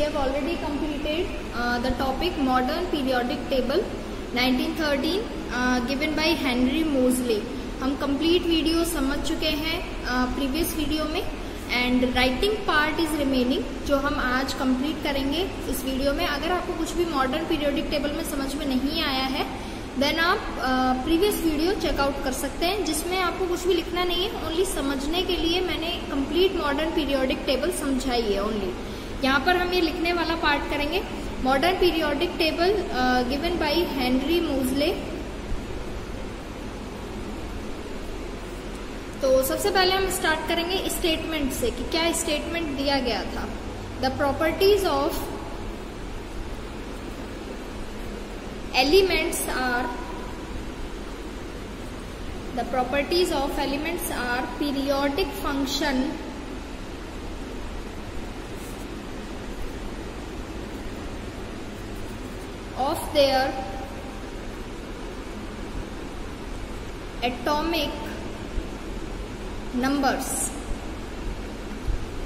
have already completed the topic modern periodic table 1913 given by Henry Moseley. हम complete video समझ चुके हैं previous video में, and writing part is remaining जो हम आज कंप्लीट करेंगे इस वीडियो में. अगर आपको कुछ भी मॉडर्न पीरियोडिक टेबल में समझ में नहीं आया है देन आप प्रीवियस वीडियो चेकआउट कर सकते हैं, जिसमें आपको कुछ भी लिखना नहीं है, ओनली समझने के लिए मैंने कंप्लीट मॉडर्न पीरियोडिक टेबल समझाई है ओनली. यहाँ पर हम ये लिखने वाला पार्ट करेंगे. Modern periodic table given by Henry Moseley. तो सबसे पहले हम स्टार्ट करेंगे स्टेटमेंट से कि क्या स्टेटमेंट दिया गया था. The properties of elements are periodic function of their atomic numbers.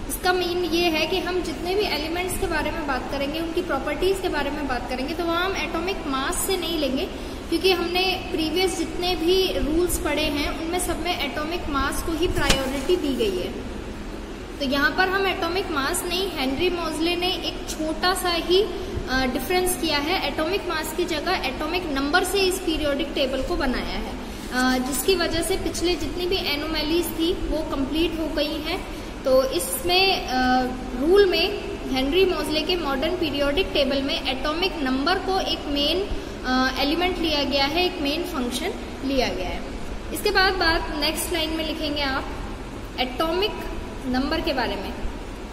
इसका मीन ये है कि हम जितने भी एलिमेंट्स के बारे में बात करेंगे, उनकी प्रॉपर्टीज के बारे में बात करेंगे, तो वहाँ हम एटॉमिक मास से नहीं लेंगे, क्योंकि हमने प्रीवियस जितने भी रूल्स पढ़े हैं उनमें सब में एटॉमिक मास को ही प्रायोरिटी दी गई है. तो यहाँ पर हम एटॉमिक मास नहीं, हेनरी मोज़ले ने एक छोटा सा ही डिफरेंस किया है. एटॉमिक मास की जगह एटॉमिक नंबर से इस पीरियोडिक टेबल को बनाया है, जिसकी वजह से पिछले जितनी भी एनोमैलीज थी वो कंप्लीट हो गई हैं. तो इसमें रूल में हेनरी मोज़ले के मॉडर्न पीरियोडिक टेबल में एटॉमिक नंबर को एक मेन एलिमेंट लिया गया है, एक मेन फंक्शन लिया गया है. इसके बाद बात नेक्स्ट लाइन में लिखेंगे आप एटॉमिक नंबर के बारे में.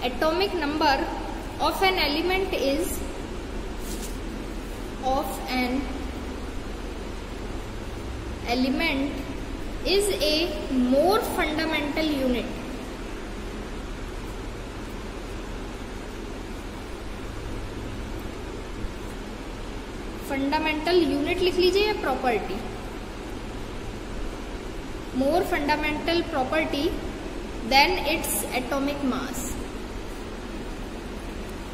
Atomic number of an element is a more fundamental unit. Fundamental unit लिख लीजिए या property. More fundamental property than its atomic mass.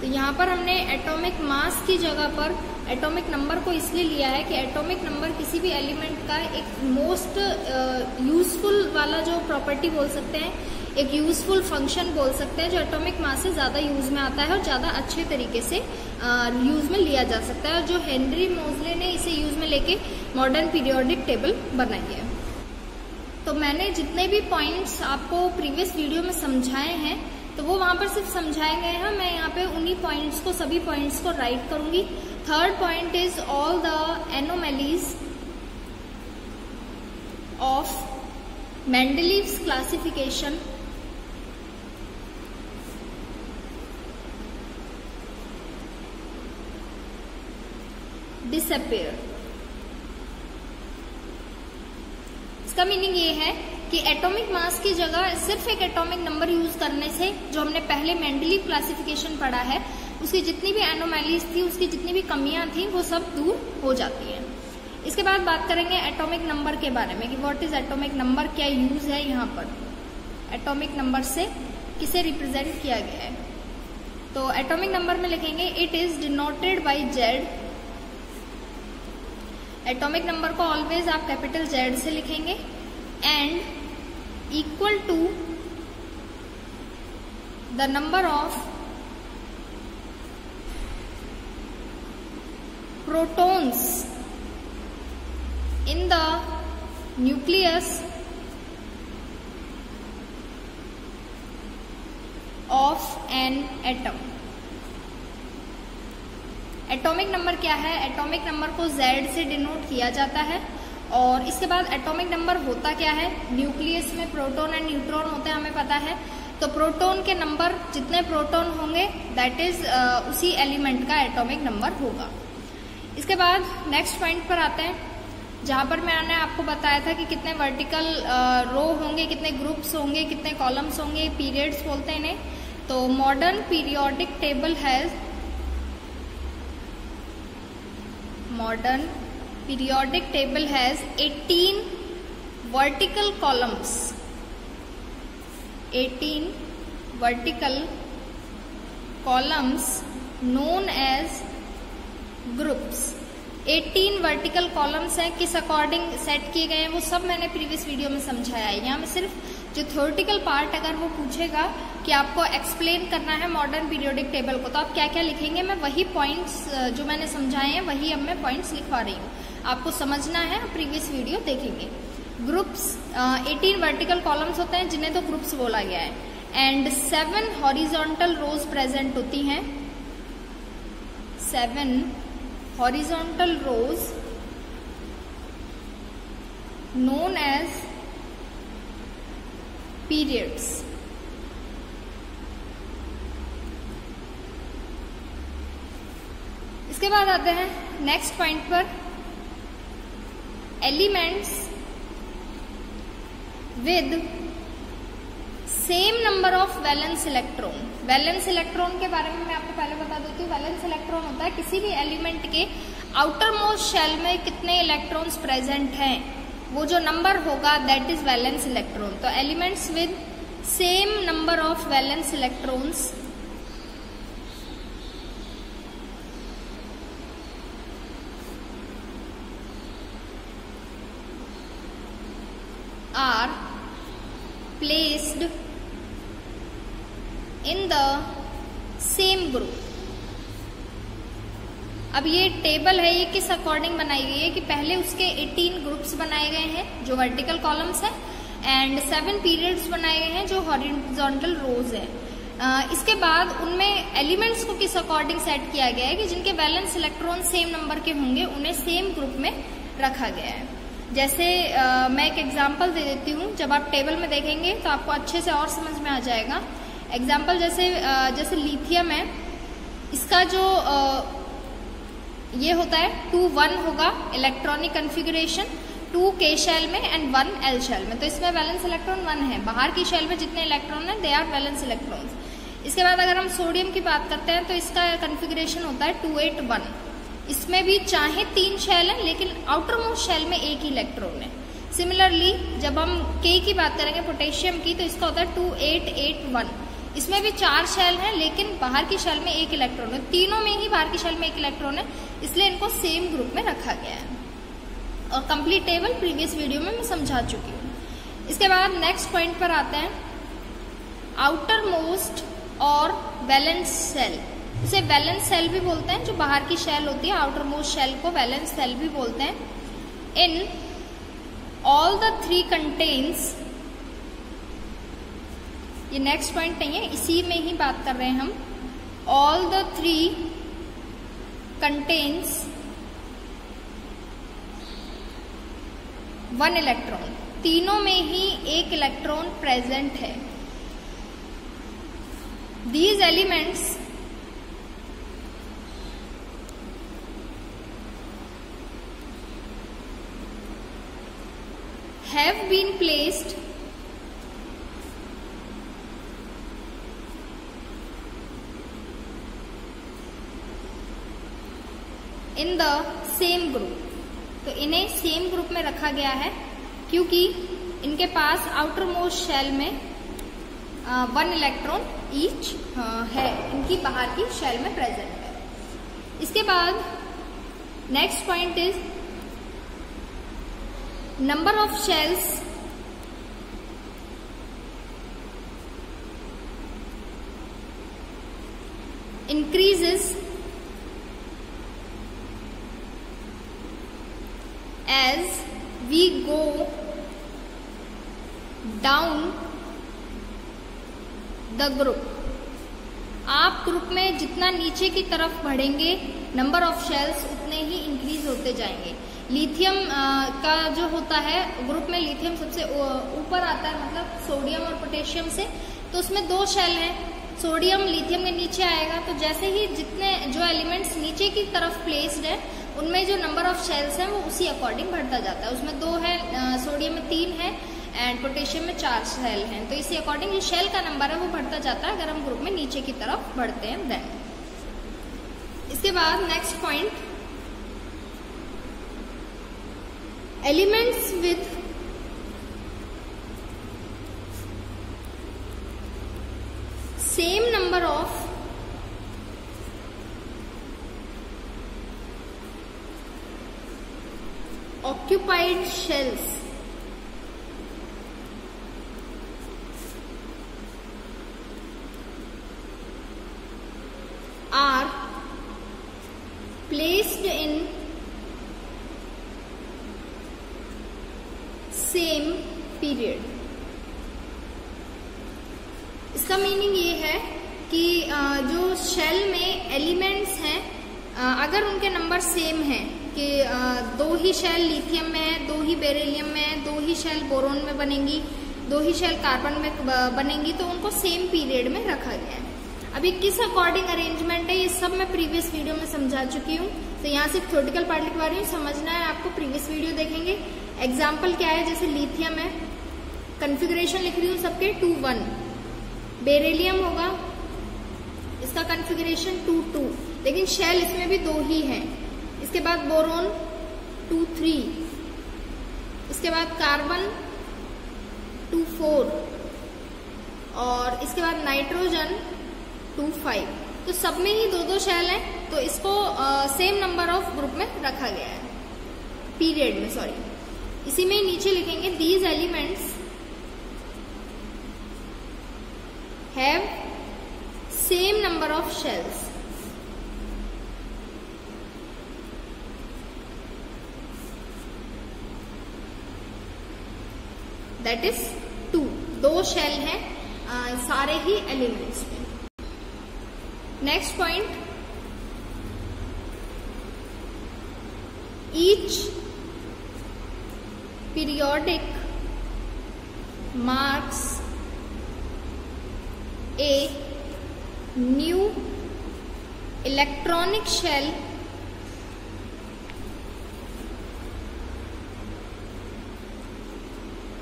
तो यहाँ पर हमने एटॉमिक मास की जगह पर एटॉमिक नंबर को इसलिए लिया है कि एटॉमिक नंबर किसी भी एलिमेंट का एक मोस्ट यूजफुल वाला जो प्रॉपर्टी बोल सकते हैं, एक यूजफुल फंक्शन बोल सकते हैं, जो एटॉमिक मास से ज्यादा यूज में आता है और ज्यादा अच्छे तरीके से यूज में लिया जा सकता है, और जो हेनरी मोज़ले ने इसे यूज में लेके मॉडर्न पीरियोडिक टेबल बनाई है. तो मैंने जितने भी पॉइंट्स आपको प्रीवियस वीडियो में समझाए हैं तो वो वहां पर सिर्फ समझाए गए हैं. मैं यहाँ पे उन्हीं पॉइंट्स को, सभी पॉइंट्स को राइट करूंगी. Third point is all the anomalies of Mendeleev's classification disappear. इसका मीनिंग ये है कि एटॉमिक मास की जगह सिर्फ एक एटॉमिक नंबर यूज करने से जो हमने पहले मेंडलीव क्लासिफिकेशन पढ़ा है, उसकी जितनी भी एनोमैलीज थी, उसकी जितनी भी कमियां थी, वो सब दूर हो जाती हैं. इसके बाद बात करेंगे एटॉमिक नंबर के बारे में कि व्हाट इज एटॉमिक नंबर, क्या यूज है यहाँ पर. एटॉमिक नंबर से किसे रिप्रेजेंट किया गया है. तो एटॉमिक नंबर में लिखेंगे it is denoted by Z. Atomic number को ऑलवेज आप कैपिटल जेड से लिखेंगे, and equal to the number of protons in the nucleus of an atom. Atomic number क्या है? एटॉमिक नंबर को Z से डिनोट किया जाता है. और इसके बाद एटॉमिक नंबर होता क्या है? न्यूक्लियस में प्रोटॉन एंड न्यूट्रॉन होते हैं, हमें पता है. तो प्रोटॉन के नंबर, जितने प्रोटॉन होंगे दैट इज उसी एलिमेंट का एटॉमिक नंबर होगा. इसके बाद नेक्स्ट पॉइंट पर आते हैं, जहां पर मैंने आपको बताया था कि कितने वर्टिकल रो होंगे, कितने ग्रुप्स होंगे, कितने कॉलम्स होंगे, पीरियड्स बोलते हैं इन्हें. तो modern periodic table has modern periodic table has 18 vertical columns. 18 vertical columns known as groups। 18 vertical columns हैं, किस अकॉर्डिंग सेट किए गए हैं वो सब मैंने प्रीवियस वीडियो में समझाया है। यहाँ में सिर्फ जो थ्योरेटिकल पार्ट अगर वो पूछेगा कि आपको एक्सप्लेन करना है मॉडर्न पीरियोडिक टेबल को, तो आप क्या क्या लिखेंगे, मैं वही पॉइंट्स जो मैंने समझाए हैं वही अब मैं पॉइंट्स लिखवा रही हूँ। आपको समझना है, प्रीवियस वीडियो देखेंगे। ग्रुप्स 18 वर्टिकल कॉलम्स होते हैं जिन्हें तो ग्रुप्स बोला गया है। एंड 7 हॉरिजॉन्टल रोज प्रेजेंट होती हैं। 7 हॉरिजॉन्टल रोज नोन एज पीरियड्स। इसके बाद आते हैं नेक्स्ट पॉइंट पर, elements with same number of valence electron. Valence electron के बारे में मैं आपको पहले बता देती हूँ। वैलेंस इलेक्ट्रॉन होता है किसी भी एलिमेंट के आउटर मोस्ट शेल में कितने इलेक्ट्रॉन्स प्रेजेंट हैं, वो जो नंबर होगा दैट इज वैलेंस इलेक्ट्रॉन। तो elements with same number of valence electrons are placed in the same group। अब ये टेबल है, ये किस अकॉर्डिंग बनाई गई है कि पहले उसके 18 ग्रुप्स बनाए गए हैं जो वर्टिकल कॉलम्स हैं, एंड 7 पीरियड्स बनाए गए हैं जो हॉरिजॉन्टल रोज है। इसके बाद उनमें एलिमेंट्स को किस अकॉर्डिंग सेट किया गया है कि जिनके वैलेंस इलेक्ट्रॉन सेम नंबर के होंगे उन्हें सेम ग्रुप में रखा गया है। जैसे मैं एक एग्जांपल दे देती हूँ, जब आप टेबल में देखेंगे तो आपको अच्छे से और समझ में आ जाएगा। एग्जांपल जैसे लिथियम है, इसका जो ये होता है 2-1 होगा इलेक्ट्रॉनिक कन्फिगरेशन, 2 K शेल में एंड 1 L शेल में। तो इसमें वैलेंस इलेक्ट्रॉन 1 है। बाहर की शेल में जितने इलेक्ट्रॉन है दे आर वैलेंस इलेक्ट्रॉन्स। इसके बाद अगर हम सोडियम की बात करते हैं तो इसका कन्फिगरेशन होता है 2-8-1। इसमें भी चाहे 3 शेल है लेकिन आउटर मोस्ट शेल में एक ही इलेक्ट्रॉन है। सिमिलरली जब हम K की बात करेंगे पोटेशियम की, तो इसका होता है 2-8-8-1। इसमें भी 4 शेल हैं लेकिन बाहर की शेल में एक इलेक्ट्रॉन है। तीनों में ही बाहर की शेल में एक इलेक्ट्रॉन है, इसलिए इनको सेम ग्रुप में रखा गया है। और कंप्लीट टेबल प्रीवियस वीडियो में मैं समझा चुकी हूँ। इसके बाद नेक्स्ट पॉइंट पर आते हैं, आउटर मोस्ट और वैलेंस सेल। इसे वैलेंस सेल भी बोलते हैं, जो बाहर की शेल होती है आउटर मोस्ट शेल को वैलेंस सेल भी बोलते हैं। इन ऑल द 3 कंटेन्स, ये नेक्स्ट पॉइंट नहीं है, इसी में ही बात कर रहे हैं हम। All the 3 contains 1 electron. तीनों में ही एक इलेक्ट्रॉन प्रेजेंट है। These elements have been placed in the same group। तो इन्हें सेम ग्रुप में रखा गया है क्योंकि इनके पास आउटर मोस्ट शेल में 1 इलेक्ट्रॉन ईच है, इनकी बाहर की शेल में प्रेजेंट है। इसके बाद next point is number of shells increases as we go down the group। आप ग्रुप में जितना नीचे की तरफ बढ़ेंगे नंबर ऑफ शेल्स उतने ही इंक्रीज होते जाएंगे। लिथियम का जो होता है ग्रुप में, लिथियम सबसे ऊपर आता है, मतलब सोडियम और पोटेशियम से, तो उसमें 2 शेल हैं। सोडियम लिथियम के नीचे आएगा, तो जैसे ही जितने जो एलिमेंट्स नीचे की तरफ प्लेस्ड है उनमें जो नंबर ऑफ शेल्स हैं वो उसी अकॉर्डिंग बढ़ता जाता है। उसमें 2 है, सोडियम में 3 है एंड पोटेशियम में 4 शेल हैं। तो इसी अकॉर्डिंग जो शेल का नंबर है वो बढ़ता जाता है अगर हम ग्रुप में नीचे की तरफ बढ़ते हैं देन। इसके बाद next point, elements with same number of occupied shells are placed in same period. इसका मीनिंग ये है कि जो शेल में एलिमेंट्स हैं, अगर उनके नंबर सेम हैं कि 2 ही शेल लिथियम में है, 2 ही बेरिलियम में है, 2 ही शेल बोरोन में बनेंगी, 2 ही शेल कार्बन में बनेंगी, तो उनको सेम पीरियड में रखा गया है। अभी किस अकॉर्डिंग अरेंजमेंट है ये सब मैं प्रीवियस वीडियो में समझा चुकी हूँ, तो यहाँ सिर्फ थ्योरेटिकल पार्ट लिखवा रही हूँ, समझना है आपको। प्रीवियस वीडियो देखेंगे। एग्जाम्पल क्या है, जैसे लिथियम है, कन्फिगरेशन लिख रही हूँ सबके 2-1, बेरिलियम होगा, इसका कन्फिगरेशन 2-2, लेकिन शेल इसमें भी 2 ही है। इसके बाद बोरोन 2-3, इसके बाद कार्बन 2-4 और इसके बाद नाइट्रोजन 2-5। तो सब में ही 2-2 शेल हैं, तो इसको सेम नंबर ऑफ ग्रुप में रखा गया है, पीरियड में, सॉरी। इसी में ही नीचे लिखेंगे these elements have same number of shells. That is 2 shell हैं सारे ही एलिमेंट्स में। Next point, each periodic marks a new electronic shell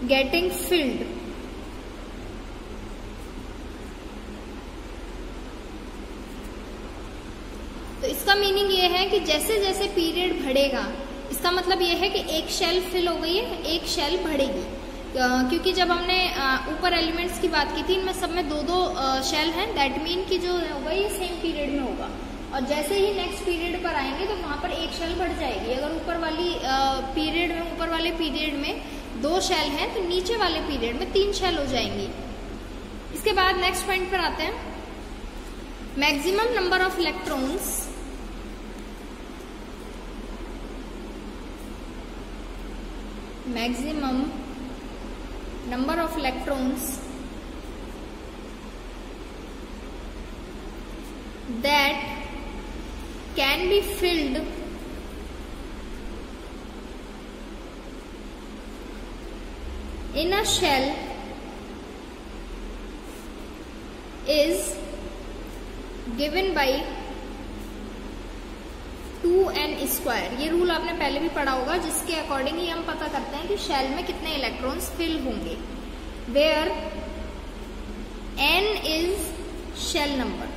getting filled. तो इसका मीनिंग ये है कि जैसे जैसे पीरियड बढ़ेगा, इसका मतलब ये है कि एक शेल फिल हो गई है, एक शेल बढ़ेगी, क्योंकि जब हमने ऊपर एलिमेंट्स की बात की थी, इनमें सब में 2-2 शेल हैं, दैट मीन कि जो होगा ये सेम पीरियड में होगा, और जैसे ही नेक्स्ट पीरियड पर आएंगे तो वहां पर एक शेल बढ़ जाएगी। अगर ऊपर वाली पीरियड में, ऊपर वाले पीरियड में 2 शेल हैं, तो नीचे वाले पीरियड में 3 शेल हो जाएंगी। इसके बाद नेक्स्ट पॉइंट पर आते हैं, maximum number of electrons that can be filled in a shell is given by 2n²। ये रूल आपने पहले भी पढ़ा होगा, जिसके अकॉर्डिंग ही हम पता करते हैं कि शेल में कितने इलेक्ट्रॉन्स फिल होंगे। Where n is shell number,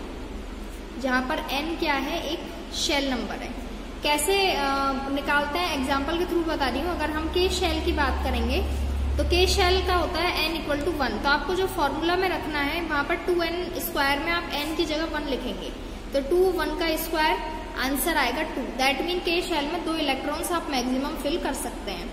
जहां पर n क्या है, एक शेल नंबर है। कैसे निकालते हैं, एग्जाम्पल के थ्रू बता रही हूँ। अगर हम के शेल की बात करेंगे तो के शेल का होता है n = 1, तो आपको जो फॉर्मूला में रखना है वहां पर 2n² में आप n की जगह 1 लिखेंगे, तो 2 1 का स्क्वायर, आंसर आएगा 2। दैट मीन के शेल में 2 इलेक्ट्रॉन्स आप मैक्सिमम फिल कर सकते हैं।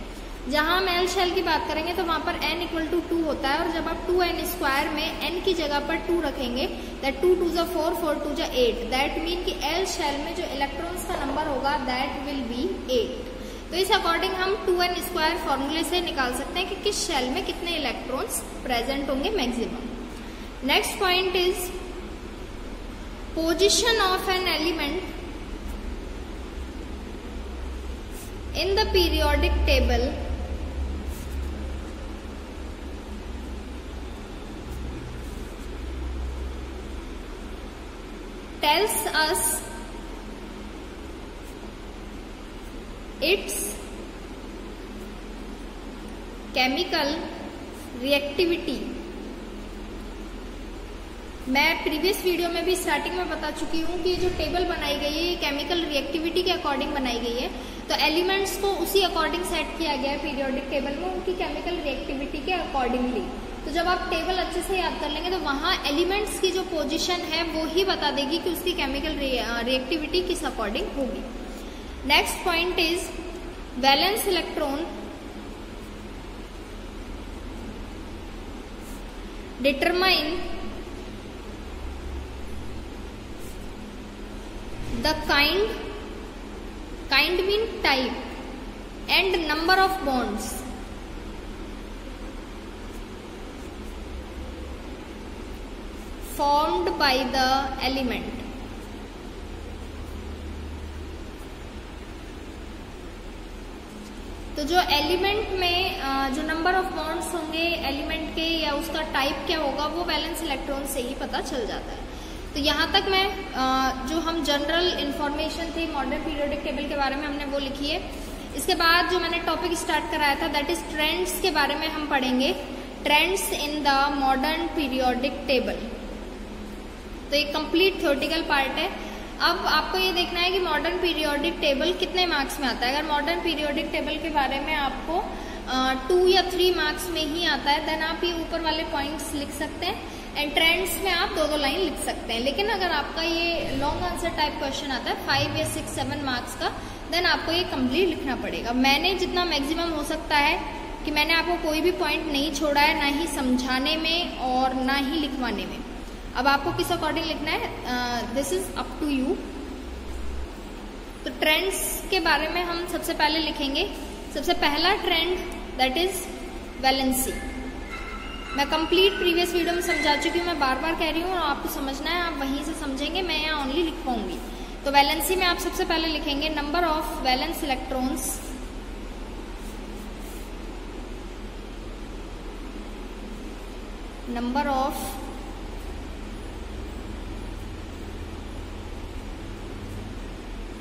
जहां हम एल शेल की बात करेंगे तो वहां पर n = 2 होता है, और जब आप 2n² में n की जगह पर 2 रखेंगे, दैट 2 2 = 4, 4 2 = 8। दैट मीन कि एल शेल में जो इलेक्ट्रॉन्स का नंबर होगा दैट विल बी 8। तो इस अकॉर्डिंग हम 2n² फॉर्मूले से निकाल सकते हैं कि किस शेल में कितने इलेक्ट्रॉन्स प्रेजेंट होंगे maximum. Next point is position of an element in the periodic table tells us its chemical reactivity। मैं प्रीवियस वीडियो में भी स्टार्टिंग में बता चुकी हूँ कि जो टेबल बनाई गई है ये केमिकल रिएक्टिविटी के अकॉर्डिंग बनाई गई है, तो एलिमेंट्स को उसी अकॉर्डिंग सेट किया गया है पीरियोडिक टेबल में, उनकी केमिकल रिएक्टिविटी के अकॉर्डिंगली। तो जब आप टेबल अच्छे से याद कर लेंगे तो वहां एलिमेंट्स की जो पोजीशन है वो ही बता देगी कि उसकी केमिकल रिएक्टिविटी किस अकॉर्डिंग होगी। Next point is valence electron determine the kind mean type and number of bonds formed by the element. तो जो एलिमेंट में जो नंबर ऑफ बॉन्ड्स होंगे एलिमेंट के या उसका टाइप क्या होगा वो वैलेंस इलेक्ट्रॉन से ही पता चल जाता है। तो यहाँ तक मैं जो हम जनरल इंफॉर्मेशन थी मॉडर्न पीरियोडिक टेबल के बारे में हमने वो लिखी है। इसके बाद जो मैंने टॉपिक स्टार्ट कराया था दैट इज ट्रेंड्स के बारे में हम पढ़ेंगे, trends in the modern periodic table. तो एक कंप्लीट थ्योरेटिकल पार्ट है। अब आपको ये देखना है कि मॉडर्न पीरियोडिक टेबल कितने मार्क्स में आता है। अगर मॉडर्न पीरियोडिक टेबल के बारे में आपको 2 या 3 मार्क्स में ही आता है देन आप ये ऊपर वाले पॉइंट्स लिख सकते हैं एंड ट्रेंड्स में आप 2-2 लाइन लिख सकते हैं। लेकिन अगर आपका ये लॉन्ग आंसर टाइप क्वेश्चन आता है 5 या 6, 7 मार्क्स का देन आपको ये कंप्लीट लिखना पड़ेगा। मैंने जितना मैक्सिमम हो सकता है कि मैंने आपको कोई भी पॉइंट नहीं छोड़ा है, ना ही समझाने में और ना ही लिखवाने में। अब आपको किस अकॉर्डिंग लिखना है this is up to you. तो ट्रेंड्स के बारे में हम सबसे पहले लिखेंगे। सबसे पहला ट्रेंड दैट इज वैलेंसी। मैं कंप्लीट प्रीवियस वीडियो में समझा चुकी हूँ, मैं बार बार कह रही हूँ और आपको समझना है, आप वहीं से समझेंगे, मैं यहाँ ओनली लिख पाऊंगी। तो वैलेंसी में आप सबसे पहले लिखेंगे number of valence electrons number of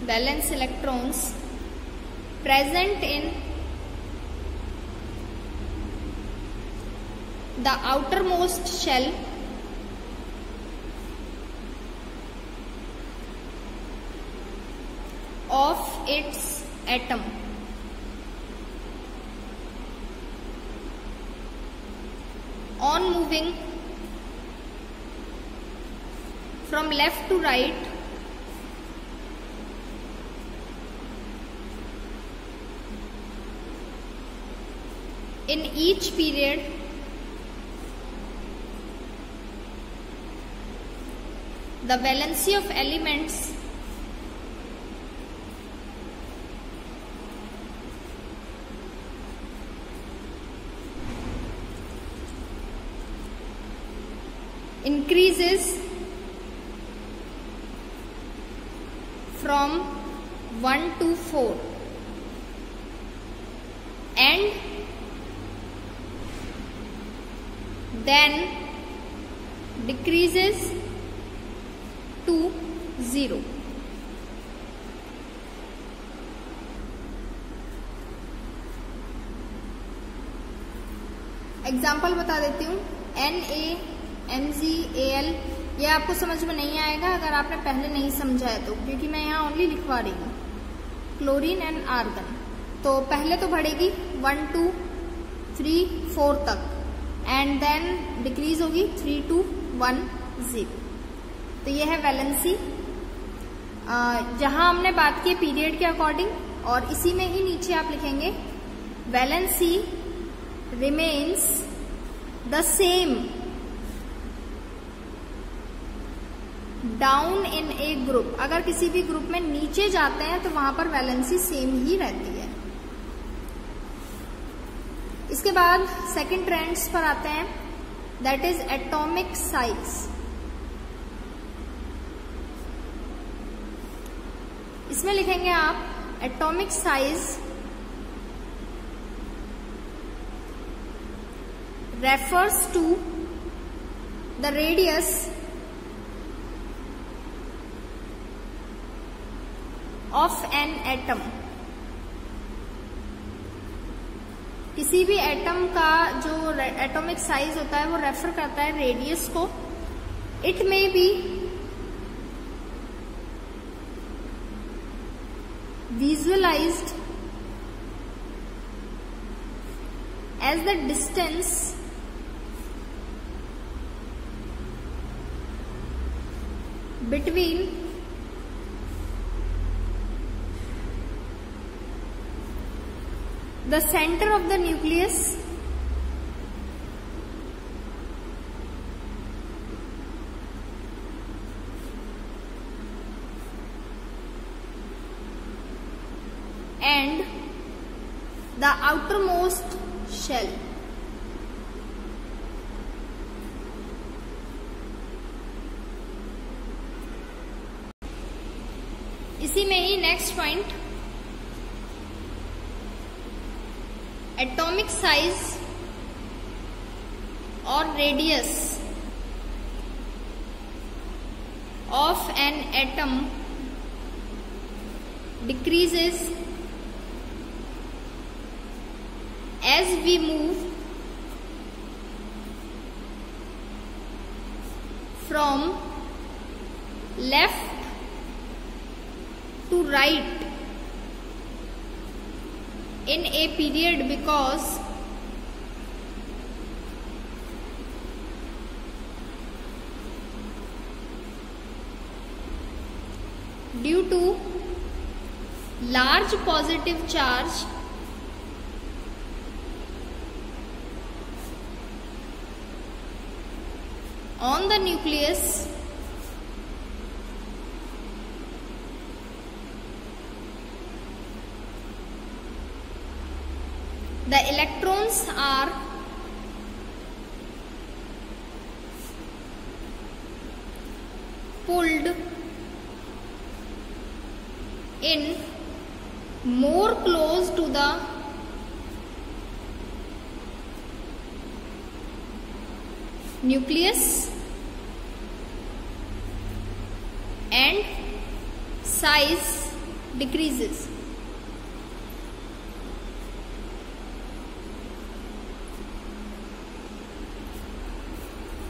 valence electrons present in the outermost shell of its atom. On moving from left to right in each period the valency of elements increases from 1 to 4 and then decreases to 0. Example बता देती हूँ। NaMgAl ये आपको समझ में नहीं आएगा अगर आपने पहले नहीं समझा है तो, क्योंकि मैं यहाँ ओनली लिखवा रही हूँ। क्लोरीन एंड आर्गन तो पहले तो बढ़ेगी 1 2 3 4 तक एंड देन डिक्रीज होगी 3 2 1 0। तो ये है वैलेंसी। जहां हमने बात की पीरियड के अकॉर्डिंग और इसी में ही नीचे आप लिखेंगे valency remains the same down in A group. अगर किसी भी ग्रुप में नीचे जाते हैं तो वहां पर वैलेंसी सेम ही रहती है। इसके बाद सेकंड ट्रेंड्स पर आते हैं दैट इज एटॉमिक साइज। इसमें लिखेंगे आप atomic size refers to the radius of an atom. किसी भी एटम का जो एटॉमिक साइज होता है वो रेफर करता है रेडियस को। It may be visualised as the distance between the center of the nucleus and the outermost shell. इसी में ही नेक्स्ट पॉइंट, एटॉमिक साइज और radius of an atom decreases as we move from left to right in a period, because due to large positive charge on the nucleus, the electrons are pulled in more close to the nucleus and size decreases.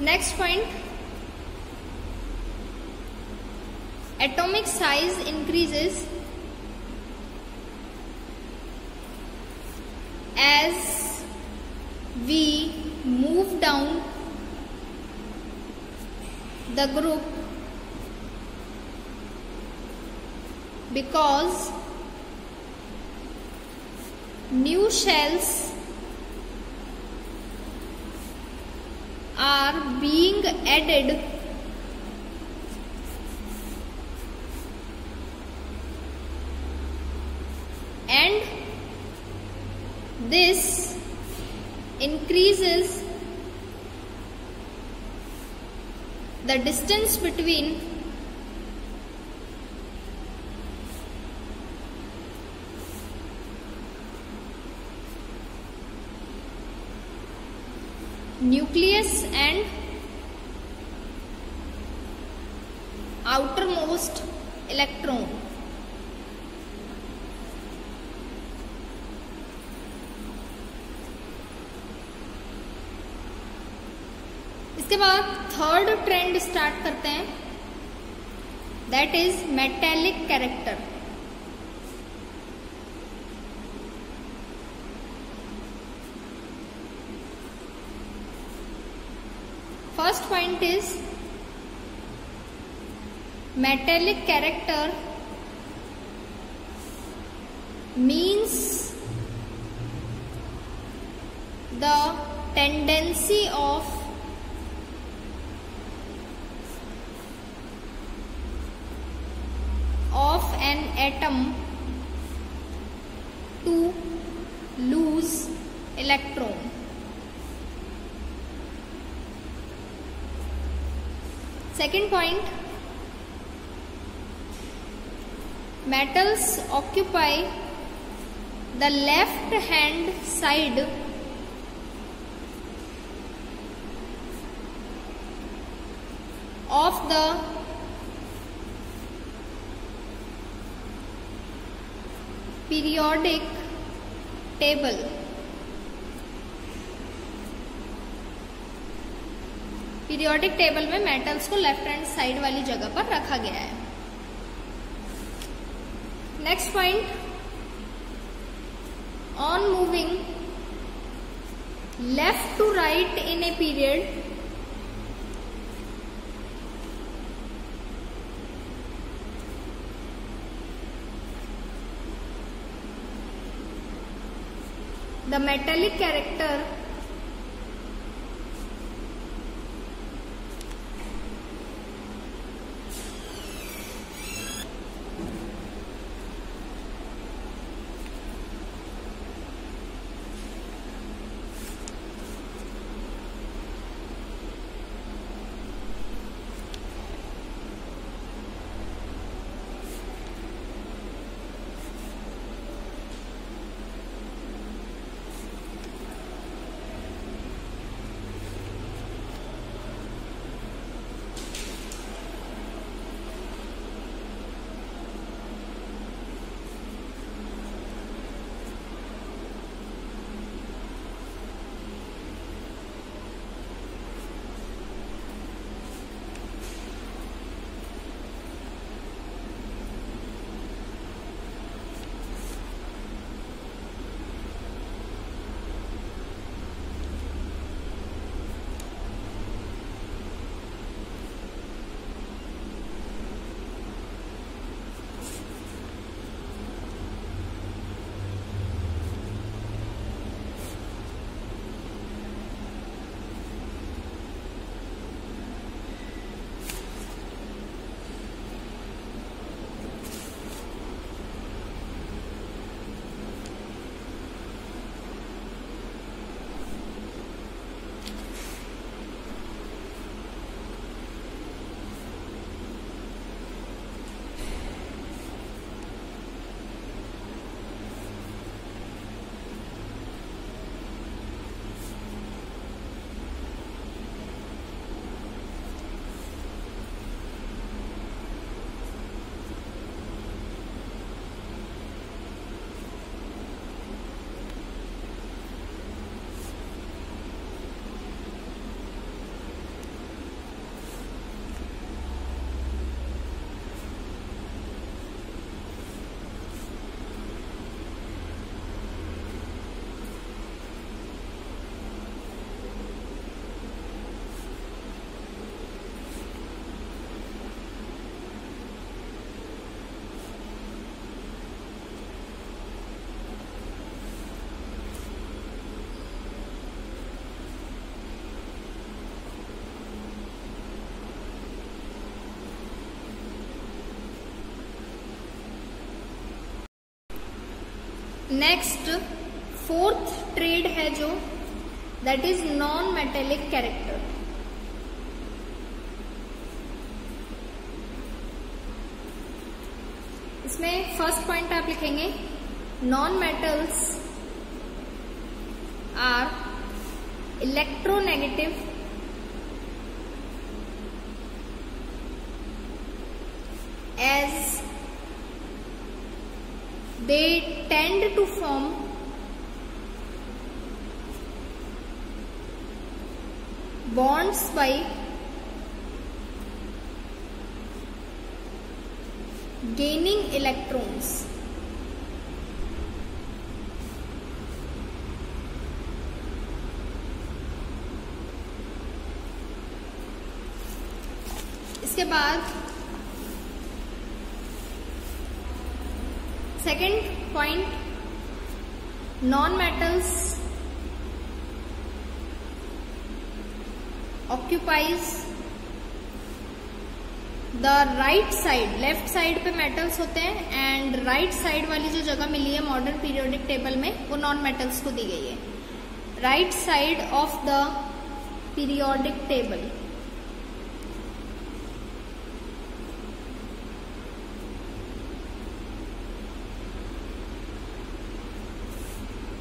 Next point, atomic size increases as we move down the group, because new shells are being added and this increases the distance between nucleus and outermost electron. इसके बाद third trend start करते हैं, that is metallic character. First point is metallic character means the tendency of an atom to lose electron. Second point, metals occupy the left hand side of the periodic table. Periodic table में metals को left hand side वाली जगह पर रखा गया है. Next point, on moving left to right in a period, the metallic character next fourth trend है जो, that is non metallic character. इसमें फर्स्ट पॉइंट आप लिखेंगे, non metals are electronegative as they tend to form bonds by gaining electrons। इसके बाद second point, non metals occupies the right side. Left side पे metals होते हैं and right side वाली जो जगह मिली है मॉडर्न पीरियोडिक टेबल में, वो नॉन मेटल्स को दी गई है। Right side of the periodic table.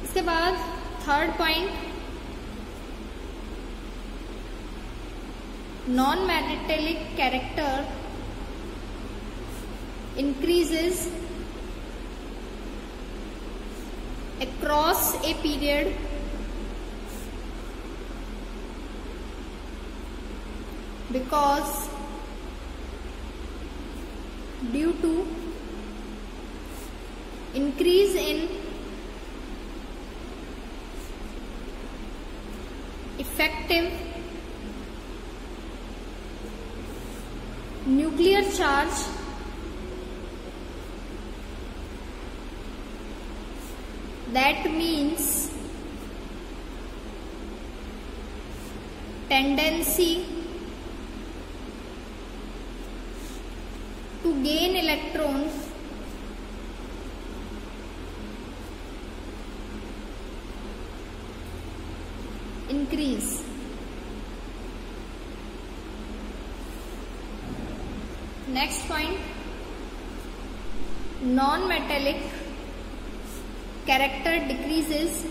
इसके बाद third point, non metallic character increases across a period because due to increase in effective nuclear charge that means tendency to gain electrons increase। Next point, non-metallic character decreases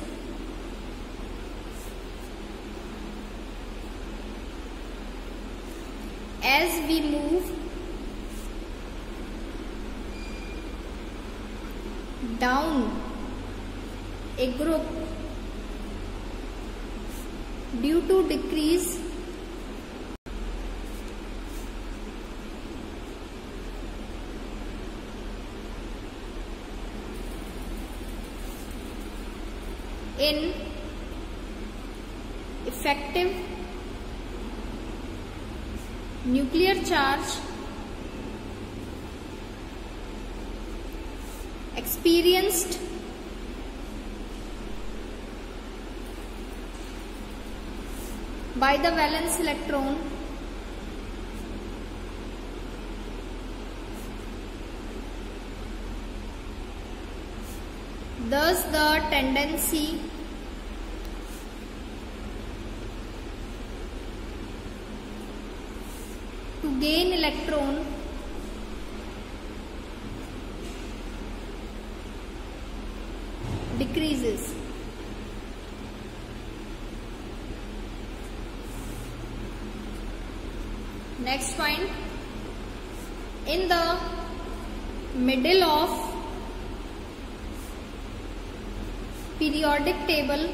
as we move down a group due to decrease in effective nuclear charge experienced by the valence electron thus the tendency to gain electron decreases। Next point, in the middle of periodic table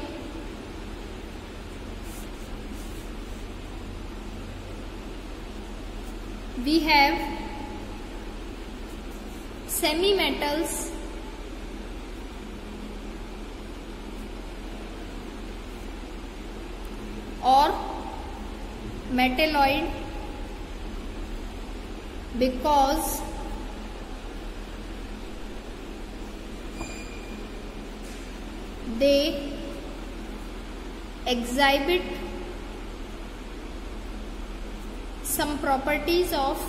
we have semi-metals or metalloid because they exhibit some properties of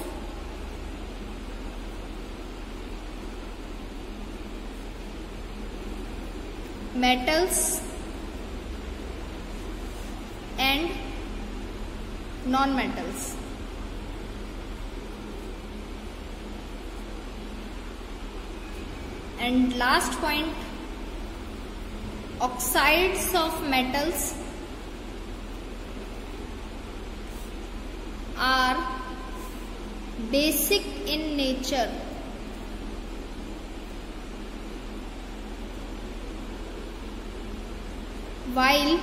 metals and non-metals. And last point, oxides of metals are basic in nature while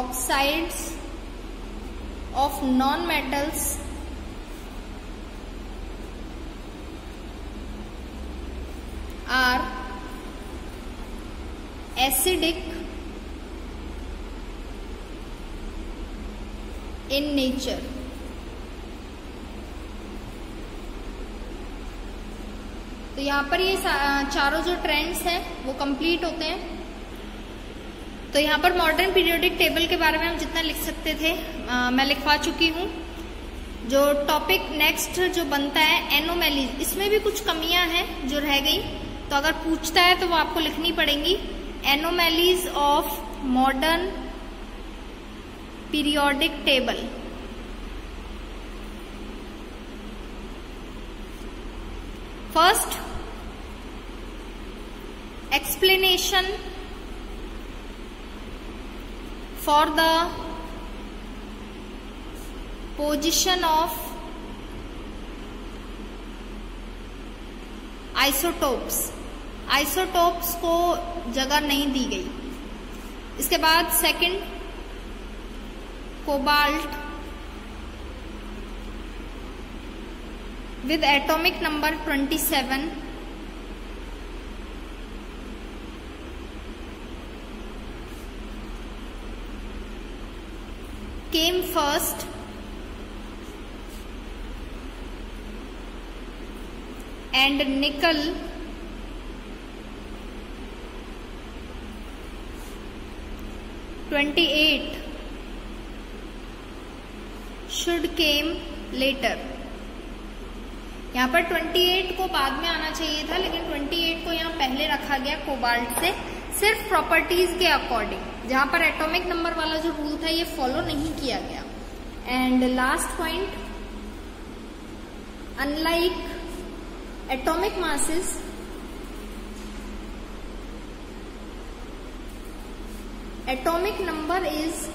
oxides of non-metals are acidic in nature. तो यहाँ पर ये चारों जो trends हैं वो complete होते हैं। तो यहाँ पर मॉडर्न पीरियोडिक टेबल के बारे में हम जितना लिख सकते थे मैं लिखवा चुकी हूँ। जो टॉपिक नेक्स्ट जो बनता है एनोमैलीज, इसमें भी कुछ कमियां हैं जो रह गई, तो अगर पूछता है तो वो आपको लिखनी पड़ेंगी। Anomalies of modern periodic table. First, explanation for the position of isotopes. Isotopes को जगह नहीं दी गई। इसके बाद second, cobalt with atomic number 27 came first and nickel (28) should came later। यहाँ पर 28 को बाद में आना चाहिए था, लेकिन 28 को यहाँ पहले रखा गया कोबाल्ट से, सिर्फ प्रॉपर्टीज के अकॉर्डिंग। जहां पर एटॉमिक नंबर वाला जो रूल था ये फॉलो नहीं किया गया। And last point, unlike atomic masses, atomic number is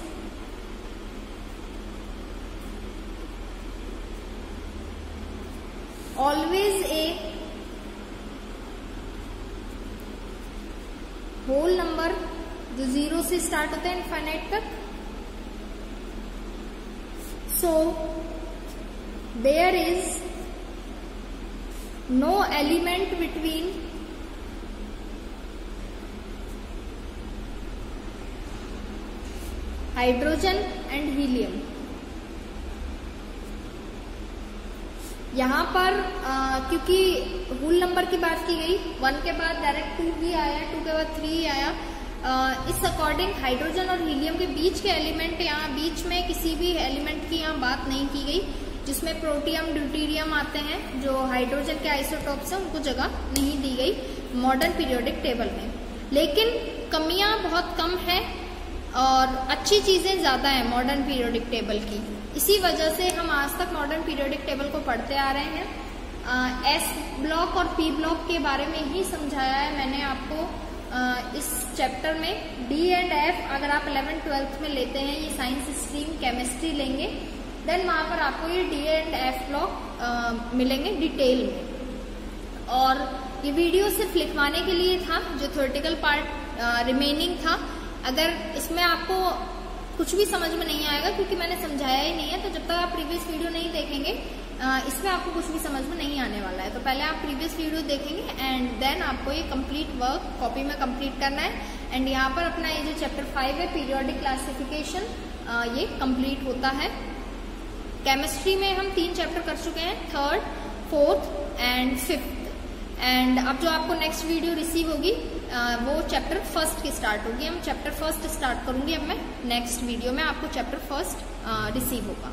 always a whole number जो 0 से स्टार्ट होता है इनफाइनाइट तक। So there is no element between hydrogen and helium. यहाँ पर क्योंकि होल नंबर की बात की गई, 1 के बाद डायरेक्ट 2 भी आया, 2 के बाद 3 आया, इस अकॉर्डिंग हाइड्रोजन और हीलियम के बीच के एलिमेंट, यहाँ बीच में किसी भी एलिमेंट की यहाँ बात नहीं की गई, जिसमें प्रोटियम ड्यूटेरियम आते हैं जो हाइड्रोजन के आइसोटॉप्स हैं, उनको जगह नहीं दी गई मॉडर्न पीरियोडिक टेबल में। लेकिन कमियां बहुत कम है और अच्छी चीजें ज्यादा हैं मॉडर्न पीरियोडिक टेबल की। इसी वजह से हम आज तक मॉडर्न पीरियोडिक टेबल को पढ़ते आ रहे हैं। एस ब्लॉक और पी ब्लॉक के बारे में ही समझाया है मैंने आपको इस चैप्टर में। डी एंड एफ अगर आप 11th-12th में लेते हैं, ये साइंस स्ट्रीम केमिस्ट्री लेंगे, देन वहां पर आपको ये डी एंड एफ ब्लॉक मिलेंगे डिटेल में। और ये वीडियो सिर्फ लिखवाने के लिए था, जो थ्योरेटिकल पार्ट रिमेनिंग था। अगर इसमें आपको कुछ भी समझ में नहीं आएगा क्योंकि मैंने समझाया ही नहीं है, तो जब तक आप प्रीवियस वीडियो नहीं देखेंगे इसमें आपको कुछ भी समझ में नहीं आने वाला है। तो पहले आप प्रीवियस वीडियो देखेंगे एंड देन आपको ये कंप्लीट वर्क कॉपी में कंप्लीट करना है। एंड यहाँ पर अपना ये जो चैप्टर 5 है पीरियोडिक क्लासिफिकेशन, ये कंप्लीट होता है। केमिस्ट्री में हम 3 चैप्टर कर चुके हैं, 3rd, 4th and 5th। And अब जो आपको नेक्स्ट वीडियो रिसीव होगी वो चैप्टर 1st की स्टार्ट होगी। हम चैप्टर 1st स्टार्ट करूंगी अब मैं नेक्स्ट वीडियो में, आपको चैप्टर 1st रिसीव होगा।